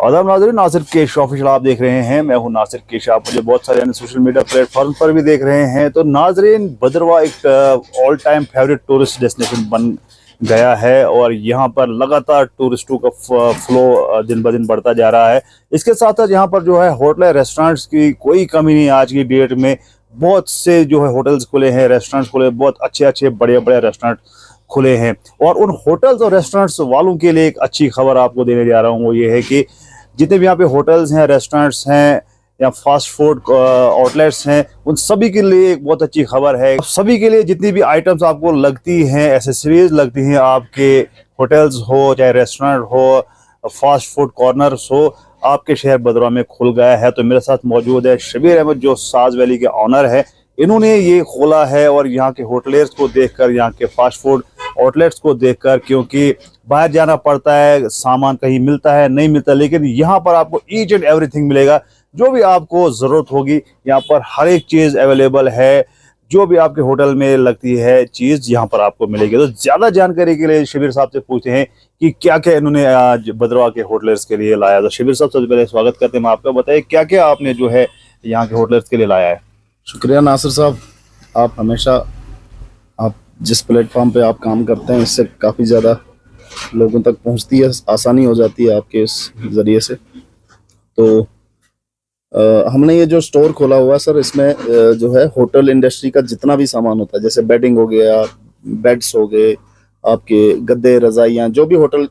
आदाब नाज़रीन, नासिर केश ऑफिशियल आप देख रहे हैं। मैं हूं नासिर केश। आप मुझे बहुत सारे सोशल मीडिया प्लेटफॉर्म पर भी देख रहे हैं। तो नाज़रीन, भद्रवाह एक all time favourite tourist destination बन गया है और यहां पर लगातार टूरिस्टों का फ्लो दिन ब दिन बढ़ता जा रहा है। इसके साथ साथ यहाँ पर जो है होटल रेस्टोरेंट्स की कोई कमी नहीं। आज की डेट में बहुत से जो है होटल्स खुले हैं, रेस्टोरेंट्स खुले, बहुत अच्छे अच्छे बड़े बड़े रेस्टोरेंट खुले हैं। और उन होटल्स और रेस्टोरेंट्स वालों के लिए एक अच्छी खबर आपको देने जा रहा हूँ। वो ये है कि जितने भी यहाँ पे होटल्स हैं, रेस्टोरेंट्स हैं या फास्ट फूड आउटलेट्स हैं, उन सभी के लिए एक बहुत अच्छी खबर है। सभी के लिए जितनी भी आइटम्स आपको लगती हैं, एसेसरीज लगती हैं, आपके होटल्स हो चाहे रेस्टोरेंट हो, फास्ट फूड कॉर्नर्स हो, आपके शहर भद्रवाह में खुल गया है। तो मेरे साथ मौजूद है शबीर अहमद, जो साज वैली के ऑनर है। इन्होंने ये खोला है और यहाँ के होटलियर्स को देखकर, यहाँ के फास्ट फूड आउटलेट्स को देखकर, क्योंकि बाहर जाना पड़ता है, सामान कहीं मिलता है नहीं मिलता, लेकिन यहाँ पर आपको ईच एंड एवरीथिंग मिलेगा। जो भी आपको ज़रूरत होगी यहाँ पर हर एक चीज़ अवेलेबल है। जो भी आपके होटल में लगती है चीज़ यहाँ पर आपको मिलेगी। तो ज़्यादा जानकारी के लिए शबीर साहब से पूछते हैं कि क्या क्या इन्होंने आज भद्रवाह के होटलर्स के लिए लाया। तो शबीर साहब, सबसे पहले स्वागत करते हैं आपका। बताइए क्या क्या आपने जो है यहाँ के होटलर्स के लिए लाया है। शुक्रिया नासिर साहब, आप हमेशा आप जिस प्लेटफॉर्म पे आप काम करते हैं इससे काफ़ी ज़्यादा लोगों तक पहुंचती है, आसानी हो जाती है आपके इस ज़रिए से। तो हमने ये जो स्टोर खोला हुआ है सर, इसमें जो है होटल इंडस्ट्री का जितना भी सामान होता है, जैसे बेडिंग हो गया, बेड्स हो गए, आपके गद्दे, रज़ाइयाँ, जो भी होटल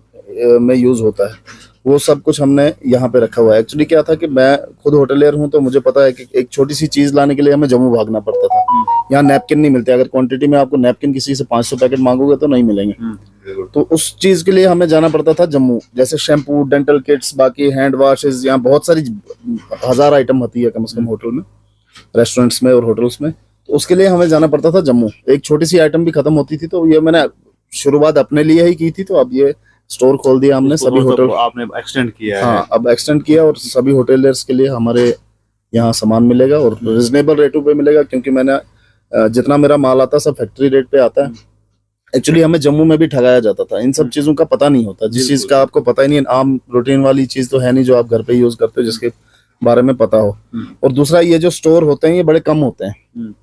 में यूज़ होता है वो सब कुछ हमने यहाँ पे रखा हुआ है। एक्चुअली क्या था कि मैं खुद होटलियर हूँ, तो मुझे पता है कि एक छोटी सी चीज़ लाने के लिए हमें जम्मू भागना पड़ता था। यहाँ नैपकिन नहीं मिलते। अगर क्वांटिटी में आपको नैपकिन किसी से 500 पैकेट मांगोगे तो नहीं मिलेंगे। तो उस चीज़ के लिए हमें जाना पड़ता था जम्मू। जैसे शैम्पू, डेंटल किट्स, बाकी हैंड वॉशेज, यहाँ बहुत सारी 1000 आइटम होती है कम से कम होटल में, रेस्टोरेंट्स में और होटल्स में। तो उसके लिए हमें जाना पड़ता था जम्मू। एक छोटी सी आइटम भी खत्म होती थी, तो ये मैंने शुरुआत अपने लिए ही की थी। तो अब ये स्टोर खोल दिया हमने, सभी होटल आपने एक्सटेंड किया है। हाँ, अब एक्सटेंड किया और सभी होटलियर्स के लिए हमारे यहाँ सामान मिलेगा और रिजनेबल रेटों पे मिलेगा। क्योंकि मैंने जितना मेरा माल आता सब फैक्ट्री रेट पे आता है। एक्चुअली हमें जम्मू में भी ठगाया जाता था, इन सब चीज़ों का पता नहीं होता। जिस चीज़ का आपको पता ही नहीं, आम रूटीन वाली चीज़ तो है नहीं जो आप घर पे यूज़ करते हो, जिसके बारे में पता हो। और दूसरा, ये जो स्टोर होते हैं ये बड़े कम होते हैं।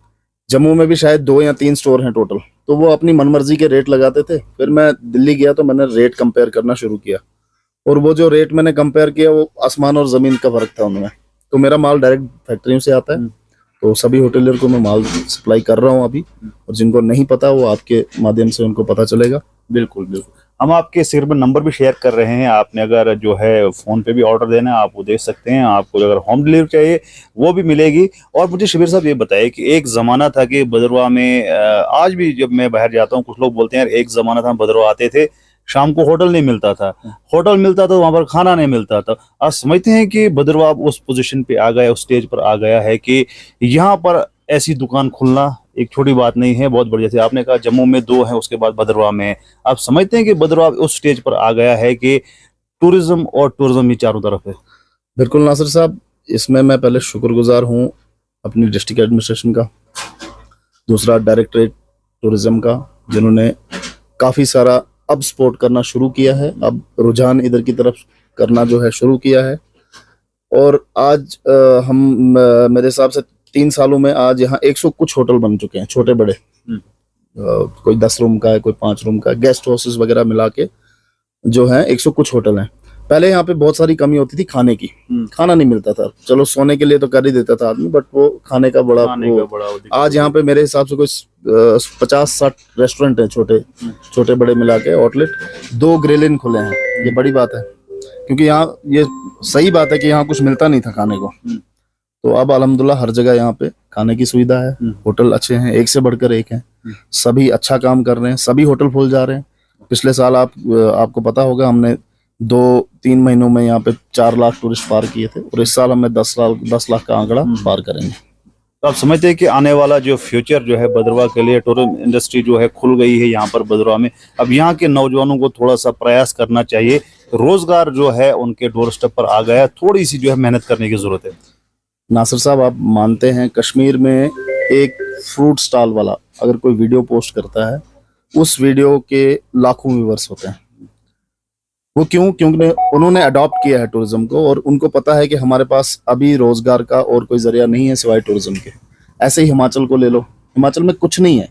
जम्मू में भी शायद 2 या 3 स्टोर हैं टोटल। तो वो अपनी मनमर्जी के रेट लगाते थे। फिर मैं दिल्ली गया तो मैंने रेट कंपेयर करना शुरू किया, और वो जो रेट मैंने कंपेयर किया वो आसमान और ज़मीन का फ़र्क था उनमें। तो मेरा माल डायरेक्ट फैक्ट्रियों से आता है, तो सभी होटलियर को मैं माल सप्लाई कर रहा हूँ अभी। और जिनको नहीं पता वो आपके माध्यम से उनको पता चलेगा। बिल्कुल बिल्कुल, हम आपके सिर पर नंबर भी शेयर कर रहे हैं। आपने अगर जो है फ़ोन पे भी ऑर्डर देना है आप वो दे सकते हैं। आपको अगर होम डिलीवरी चाहिए वो भी मिलेगी। और मुझे शबीर साहब ये बताइए कि एक ज़माना था कि भद्रवाह में, आज भी जब मैं बाहर जाता हूँ कुछ लोग बोलते हैं यार, एक ज़माना था हम भद्रवाह आते थे, शाम को होटल नहीं मिलता था, होटल मिलता था वहाँ पर खाना नहीं मिलता था। आज समझते हैं कि भद्रवाह उस पोजीशन पे आ गया, उस स्टेज पर आ गया है कि यहाँ पर ऐसी दुकान खुलना एक छोटी बात नहीं है, बहुत बड़ी। जैसे आपने कहा जम्मू में 2 है, उसके बाद भद्रवाह में है। आप समझते हैं कि भद्रवाह उस स्टेज पर आ गया है कि टूरिज्म ही चारों तरफ है। बिल्कुल नासिर साहब, इसमें मैं पहले शुक्रगुजार हूँ अपनी डिस्ट्रिक्ट एडमिनिस्ट्रेशन का, दूसरा डायरेक्टरेट टूरिज्म का, जिन्होंने काफ़ी सारा अब सपोर्ट करना शुरू किया है। अब रुझान इधर की तरफ करना जो है शुरू किया है। और आज मेरे हिसाब से 3 सालों में आज यहाँ 100 कुछ होटल बन चुके हैं, छोटे बड़े। कोई 10 रूम का है, कोई 5 रूम का है, गेस्ट हाउसेस वगैरह मिला के जो है 100 कुछ होटल हैं। पहले यहाँ पे बहुत सारी कमी होती थी खाने की, खाना नहीं मिलता था। चलो सोने के लिए तो कर ही देता था आदमी, बट वो खाने का बड़ा आज यहाँ पे मेरे हिसाब से कोई 50-60 रेस्टोरेंट हैं, छोटे बड़े मिला के आउटलेट। 2 ग्रिल इन खुले हैं, ये बड़ी बात है। क्योंकि यहाँ ये सही बात है कि यहाँ कुछ मिलता नहीं था खाने को। तो अब अल्हम्दुलिल्लाह हर जगह यहाँ पे खाने की सुविधा है। होटल अच्छे हैं, एक से बढ़कर एक हैं, सभी अच्छा काम कर रहे हैं, सभी होटल खुल जा रहे हैं। पिछले साल आपको पता होगा हमने 2-3 महीनों में यहाँ पे 4 लाख टूरिस्ट पार किए थे, और इस साल हमें 10 लाख का आंकड़ा पार करेंगे। तो आप समझते हैं कि आने वाला जो फ्यूचर जो है भद्रवाह के लिए, टूरिज्म इंडस्ट्री जो है खुल गई है यहाँ पर भद्रवाह में। अब यहाँ के नौजवानों को थोड़ा सा प्रयास करना चाहिए, रोजगार जो है उनके डोर स्टेप पर आ गया है, थोड़ी सी जो है मेहनत करने की जरूरत है। नासिर साहब, आप मानते हैं कश्मीर में एक फ्रूट स्टॉल वाला अगर कोई वीडियो पोस्ट करता है, उस वीडियो के लाखों व्यूअर्स होते हैं। वो क्यों? क्योंकि उन्होंने अडॉप्ट किया है टूरिज्म को, और उनको पता है कि हमारे पास अभी रोजगार का और कोई जरिया नहीं है सिवाय टूरिज्म के। ऐसे ही हिमाचल को ले लो, हिमाचल में कुछ नहीं है।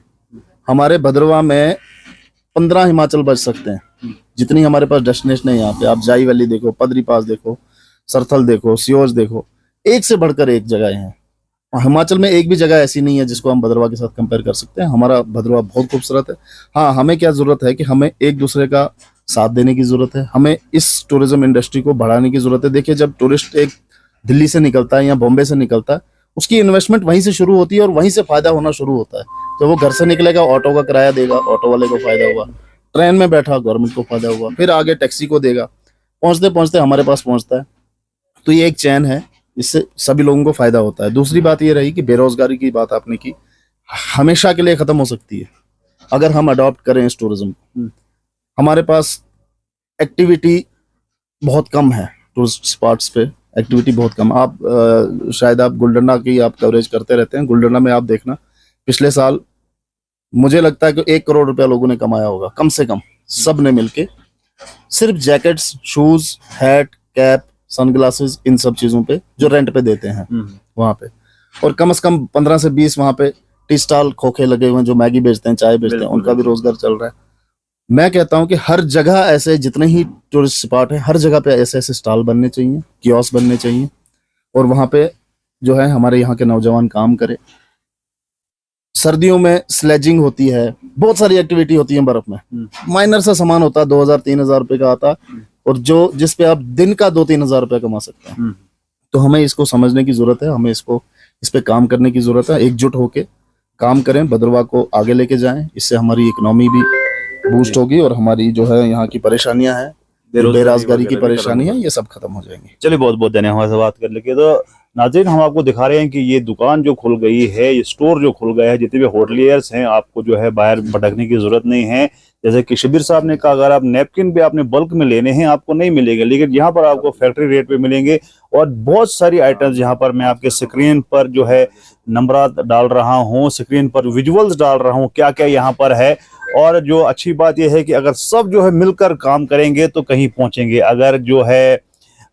हमारे भद्रवा में 15 हिमाचल बच सकते हैं, जितनी हमारे पास डेस्टिनेशन है यहाँ पे। आप जाई वैली देखो, पदरी पास देखो, सरथल देखो, सियोज देखो, एक से बढ़कर एक जगह हैं। और हिमाचल में एक भी जगह ऐसी नहीं है जिसको हम भद्रवा के साथ कंपेयर कर सकते हैं। हमारा भद्रवा बहुत खूबसूरत है। हाँ, हमें क्या जरूरत है कि हमें एक दूसरे का साथ देने की जरूरत है, हमें इस टूरिज्म इंडस्ट्री को बढ़ाने की जरूरत है। देखिए, जब टूरिस्ट एक दिल्ली से निकलता है या बॉम्बे से निकलता है, उसकी इन्वेस्टमेंट वहीं से शुरू होती है और वहीं से फायदा होना शुरू होता है। जब वो घर से निकलेगा, ऑटो का किराया देगा, ऑटो वाले को फायदा हुआ, ट्रेन में बैठा, गवर्नमेंट को फायदा हुआ, फिर आगे टैक्सी को देगा, पहुंचते पहुंचते हमारे पास पहुंचता है। तो ये एक चैन है, इससे सभी लोगों को फायदा होता है। दूसरी बात ये रही कि बेरोजगारी की बात आपने की, हमेशा के लिए खत्म हो सकती है अगर हम अडॉप्ट करें इस टूरिज्म को। हमारे पास एक्टिविटी बहुत कम है, टूरिस्ट स्पॉट्स पे एक्टिविटी बहुत कम। आप शायद आप गुलडर्ना की आप कवरेज करते रहते हैं, गुलडर्ना में आप देखना, पिछले साल मुझे लगता है कि 1 करोड़ रुपया लोगों ने कमाया होगा, कम से कम, सब ने मिलके, सिर्फ jackets, shoes, hat, cap, sunglasses, इन सब चीजों पे जो रेंट पे देते हैं वहां पे। और कम से कम 15 से 20 वहां पे टी स्टॉल खोखे लगे हुए हैं, जो मैगी बेचते हैं, चाय बेचते हैं, उनका भी रोजगार चल रहा है। मैं कहता हूं कि हर जगह ऐसे जितने ही टूरिस्ट स्पॉट है, हर जगह पे ऐसे ऐसे स्टॉल बनने चाहिए, कियोस्क बनने चाहिए, और वहां पे जो है हमारे यहाँ के नौजवान काम करे। सर्दियों में स्लेजिंग होती है, बहुत सारी एक्टिविटी होती है बर्फ में। माइनर सा सामान होता है, 2000-3000 रुपए का आता, और जो जिस पे आप दिन का 2-3 हजार रुपया कमा सकते हैं। तो हमें इसको समझने की जरूरत है, हमें इसको इस पे काम करने की जरूरत है। एकजुट होके काम करें, भद्रवा को आगे लेके जाएं, इससे हमारी इकोनॉमी भी बूस्ट होगी और हमारी जो है यहाँ की परेशानियां हैं, बेरोजगारी की परेशानी है, ये सब खत्म हो जाएंगी। चलिए, बहुत बहुत धन्यवाद हमारे से बात करने के। तो नाज़रीन, हम आपको दिखा रहे हैं कि ये दुकान जो खुल गई है, ये स्टोर जो खुल गया है, जितने भी होटलियर्स हैं, आपको जो है बाहर भटकने की जरूरत नहीं है। जैसे कि शबीर साहब ने कहा, अगर आप नैपकिन भी आपने बल्क में लेने हैं, आपको नहीं मिलेगा, लेकिन यहाँ पर आपको फैक्ट्री रेट पे मिलेंगे। और बहुत सारी आइटम्स यहाँ पर मैं आपके स्क्रीन पर जो है नंबरात डाल रहा हूँ, स्क्रीन पर विजुअल्स डाल रहा हूँ, क्या क्या यहाँ पर है। और जो अच्छी बात यह है कि अगर सब जो है मिलकर काम करेंगे तो कहीं पहुंचेंगे। अगर जो है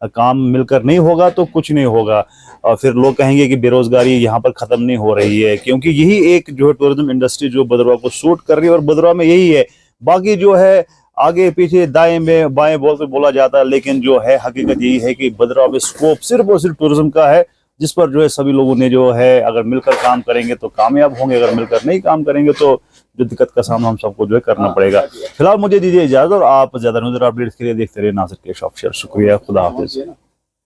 काम मिलकर नहीं होगा तो कुछ नहीं होगा, और फिर लोग कहेंगे कि बेरोजगारी यहाँ पर खत्म नहीं हो रही है, क्योंकि यही एक जो है टूरिज्म इंडस्ट्री जो भद्रवा को सूट कर रही है, और भद्रवा में यही है। बाकी जो है आगे पीछे दाएं में बाएं बोला जाता है, लेकिन जो है हकीकत यही है कि भद्रवा में स्कोप सिर्फ और सिर्फ टूरिज्म का है, जिस पर जो है सभी लोगों ने जो है अगर मिलकर काम करेंगे तो कामयाब होंगे, अगर मिलकर नहीं काम करेंगे तो जो दिक्कत का सामना हम सबको जो है करना पड़ेगा। फिलहाल मुझे दीजिए इजाजत, और आप ज्यादा नजर अपडेट्स के लिए देखते रहिए नासिर केश ऑफिशियल। शुक्रिया, खुदा हाफिज।